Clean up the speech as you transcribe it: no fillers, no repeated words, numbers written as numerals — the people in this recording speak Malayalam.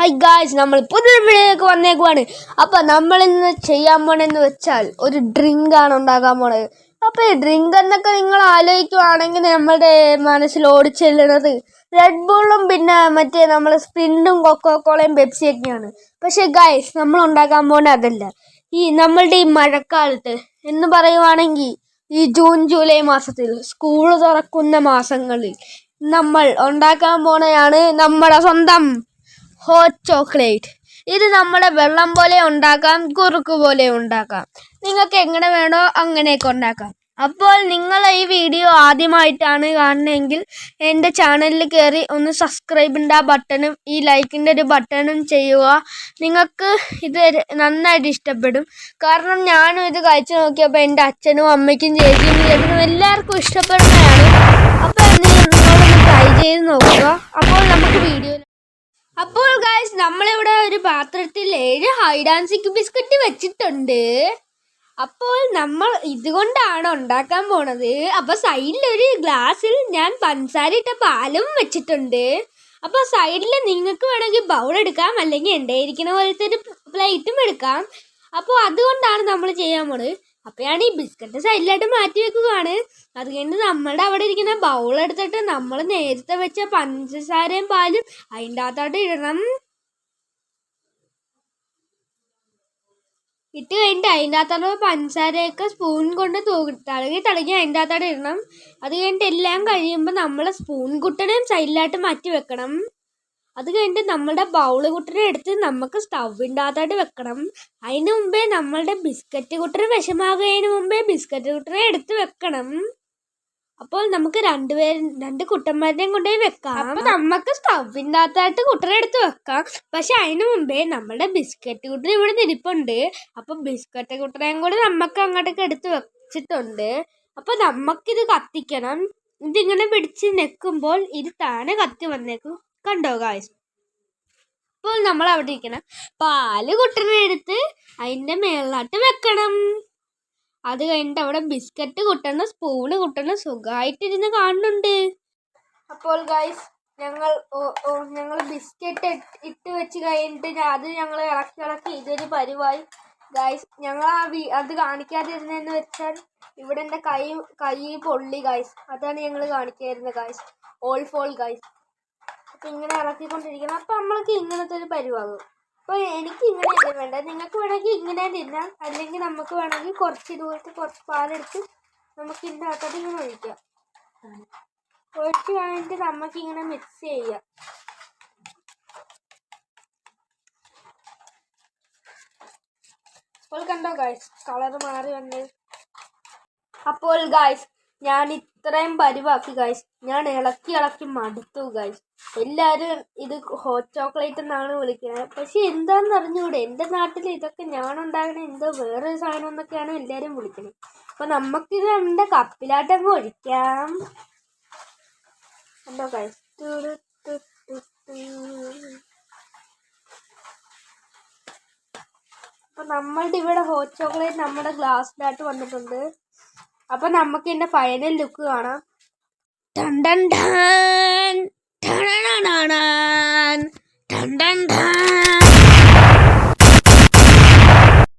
ഹായ് ഗായ്സ്, നമ്മൾ പുതിയൊരു വീഡിയോയിലേക്ക് വന്നേക്കുവാണ്. അപ്പം നമ്മളിന്ന് ചെയ്യാൻ പോണെന്ന് വെച്ചാൽ ഒരു ഡ്രിങ്കാണ് ഉണ്ടാക്കാൻ പോണത്. അപ്പം ഈ ഡ്രിങ്ക് എന്നൊക്കെ നിങ്ങൾ ആലോചിക്കുവാണെങ്കിൽ നമ്മുടെ മനസ്സിൽ ഓടിച്ചെല്ലുന്നത് റെഡ് ബുള്ളും പിന്നെ മറ്റേ നമ്മൾ സ്പ്രിൻറ്റും കൊക്കോക്കോളയും പെപ്സിയൊക്കെയാണ്. പക്ഷേ ഗായ്സ്, നമ്മൾ ഉണ്ടാക്കാൻ പോകുന്നത് അതല്ല. നമ്മളുടെ ഈ മഴക്കാലത്ത് എന്ന് പറയുവാണെങ്കിൽ ഈ ജൂൺ ജൂലൈ മാസത്തിൽ സ്കൂൾ തുറക്കുന്ന മാസങ്ങളിൽ നമ്മൾ ഉണ്ടാക്കാൻ പോണെയാണ് നമ്മുടെ സ്വന്തം ഹോട്ട് ചോക്ലേറ്റ്. ഇത് നമ്മുടെ വെള്ളം പോലെ ഉണ്ടാക്കാം, കുറുക്ക് പോലെ ഉണ്ടാക്കാം. നിങ്ങൾക്ക് എങ്ങനെ വേണോ അങ്ങനെയൊക്കെ ഉണ്ടാക്കാം. അപ്പോൾ നിങ്ങൾ ഈ വീഡിയോ ആദ്യമായിട്ടാണ് കാണുന്നതെങ്കിൽ എൻ്റെ ചാനലിൽ കയറി ഒന്ന് സബ്സ്ക്രൈബിൻ്റെ ആ ബട്ടണും ഈ ലൈക്കിൻ്റെ ഒരു ബട്ടണും ചെയ്യുക. നിങ്ങൾക്ക് ഇത് നന്നായിട്ട് ഇഷ്ടപ്പെടും. കാരണം ഞാനും ഇത് കഴിച്ചു നോക്കിയപ്പോൾ എൻ്റെ അച്ഛനും അമ്മയ്ക്കും ചേച്ചിയും ചേട്ടനും എല്ലാവർക്കും ഇഷ്ടപ്പെടുന്നതാണ്. അപ്പോൾ നിങ്ങളൊന്ന് ട്രൈ ചെയ്ത് നോക്കുക. അപ്പോൾ നമുക്ക് വീഡിയോ അപ്പോൾ ഗായ്സ്, നമ്മളിവിടെ ഒരു പാത്രത്തിൽ 7 ഹൈഡ് ആൻഡ് സീക്ക് ബിസ്ക്കറ്റ് വെച്ചിട്ടുണ്ട്. അപ്പോൾ നമ്മൾ ഇതുകൊണ്ടാണ് ഉണ്ടാക്കാൻ പോണത്. അപ്പോൾ സൈഡിലൊരു ഗ്ലാസ്സിൽ ഞാൻ പഞ്ചസാര ഇട്ട പാലും വെച്ചിട്ടുണ്ട്. അപ്പോൾ സൈഡിൽ നിങ്ങൾക്ക് വേണമെങ്കിൽ ബൗൾ എടുക്കാം, അല്ലെങ്കിൽ എൻ്റെ ഇരിക്കുന്ന പോലത്തെ ഒരു പ്ലേറ്റും എടുക്കാം. അപ്പോൾ അതുകൊണ്ടാണ് നമ്മൾ ചെയ്യാൻ പോണത്. അപ്പോഴാണ് ഈ ബിസ്ക്കറ്റ് സൈഡിലായിട്ട് മാറ്റി വെക്കുകയാണ്. അത് കഴിഞ്ഞ് നമ്മുടെ അവിടെ ഇരിക്കുന്ന ബൗൾ എടുത്തിട്ട് നമ്മൾ നേരത്തെ വെച്ച പഞ്ചസാരയും പാലും അതിൻ്റെ അകത്തോട്ട് ഇടണം. ഇട്ട് കഴിഞ്ഞിട്ട് അതിൻ്റെ അകത്തോട്ട് പഞ്ചസാരയൊക്കെ സ്പൂൺ കൊണ്ട് തടകി അതിൻ്റെ അകത്തോട്ട് ഇടണം. അത് കഴിഞ്ഞിട്ട് എല്ലാം കഴിയുമ്പോൾ നമ്മൾ സ്പൂൺ കുട്ടനെയും സൈഡിലായിട്ട് മാറ്റി വെക്കണം. അത് കഴിഞ്ഞിട്ട് നമ്മളുടെ ബൗള് കുട്ടനെ എടുത്ത് നമുക്ക് സ്റ്റൗവിൻ്റെ അകത്തോട്ട് വെക്കണം. അതിന് മുമ്പേ നമ്മളുടെ ബിസ്ക്കറ്റ് കുട്ടന് വിഷമാകുന്നതിന് മുമ്പേ ബിസ്ക്കറ്റ് കുട്ടനെ എടുത്ത് വെക്കണം. അപ്പോൾ നമുക്ക് രണ്ട് കുട്ടന്മാരുടെയും കൊണ്ടുപോയി വെക്കാം. അപ്പോൾ നമുക്ക് സ്റ്റൗവിൻ്റെ അകത്തായിട്ട് കുട്ടനെ എടുത്ത് വെക്കാം. പക്ഷെ അതിന് മുമ്പേ നമ്മളുടെ ബിസ്ക്കറ്റ് കുട്ടൻ ഇവിടെ നിൽപ്പുണ്ട്. അപ്പോൾ ബിസ്ക്കറ്റ് കുട്ടനെയും കൂടി നമുക്ക് അങ്ങോട്ടേക്ക് എടുത്ത് വെച്ചിട്ടുണ്ട്. അപ്പോൾ നമുക്കിത് കത്തിക്കണം. ഇതിങ്ങനെ പിടിച്ച് നിൽക്കുമ്പോൾ ഇത് താനെ കത്തി വന്നേക്കും. കണ്ടോ ഗായ്സ്? അപ്പോൾ നമ്മൾ അവിടെ ഇരിക്കണം പാല് കുട്ടനെ എടുത്ത് അതിൻ്റെ മേളിലാട്ട് വെക്കണം. അത് കഴിഞ്ഞിട്ട് അവിടെ ബിസ്ക്കറ്റ് കുട്ടണ സ്പൂണ് കുട്ടണ സുഖമായിട്ടിരുന്ന് കാണുന്നുണ്ട്. അപ്പോൾ ഗായ്സ്, ഞങ്ങൾ ബിസ്ക്കറ്റ് ഇട്ട് വെച്ച് കഴിഞ്ഞിട്ട് അത് ഞങ്ങൾ ഇളക്കി ഇതൊരു പരിവായി. ഗായ്സ്, ഞങ്ങൾ അത് കാണിക്കാതിരുന്നതെന്ന് വെച്ചാൽ ഇവിടെ എൻ്റെ കൈ പൊള്ളി ഗായ്സ്. അതാണ് ഞങ്ങൾ കാണിക്കാതിരുന്നത് ഗായ്സ്. ഓൾ ഫോൾ ഗായ്സ്. അപ്പം ഇങ്ങനെ ഇളക്കിക്കൊണ്ടിരിക്കണം. അപ്പം നമ്മൾക്ക് ഇങ്ങനത്തെ ഒരു പരിവാകും. അപ്പോൾ എനിക്ക് ഇങ്ങനെ വേണ്ട, നിങ്ങൾക്ക് വേണമെങ്കിൽ ഇങ്ങനെ തിന്നാം, അല്ലെങ്കിൽ നമുക്ക് വേണമെങ്കിൽ കുറച്ച് ഇതുപോലത്തെ കുറച്ച് പാലെടുത്ത് നമുക്ക് ഇതിൻ്റെ അകത്തോട്ട് ഇങ്ങനെ ഒഴിക്കാം. ഒഴിച്ച് കഴിഞ്ഞിട്ട് നമുക്കിങ്ങനെ മിക്സ് ചെയ്യാം. അപ്പോൾ കണ്ടോ ഗായ്സ്, കളർ മാറി വന്നത്. അപ്പോൾ ഗായ്സ്, ഞാൻ ഇത്രയും പരിവാക്കി ഗായ്സ്. ഞാൻ ഇളക്കി മടുത്തു ഗായ്സ്. എല്ലാവരും ഇത് ഹോട്ട് ചോക്ലേറ്റ് എന്നാണ് വിളിക്കുന്നത്. പക്ഷെ എന്താണെന്ന് അറിഞ്ഞുകൂടെ, എൻ്റെ നാട്ടിൽ ഇതൊക്കെ ഞാൻ ഉണ്ടാക്കണ എന്തോ വേറൊരു സാധനം എന്നൊക്കെയാണ് എല്ലാവരും വിളിക്കുന്നത്. അപ്പം നമുക്കിത് എൻ്റെ കപ്പിലാട്ടങ്ങ് ഒഴിക്കാം. എന്തോ ഗായ്സ്, അപ്പം നമ്മളുടെ ഇവിടെ ഹോട്ട് ചോക്ലേറ്റ് നമ്മുടെ ഗ്ലാസ്സിലായിട്ട് വന്നിട്ടുണ്ട്. അപ്പം നമുക്ക് ഇതിൻ്റെ ഫൈനൽ ലുക്ക് കാണാം. ടൺ ടൺ ടൺ ടൺ ടൺ ടൺ ടൺ ടൺ.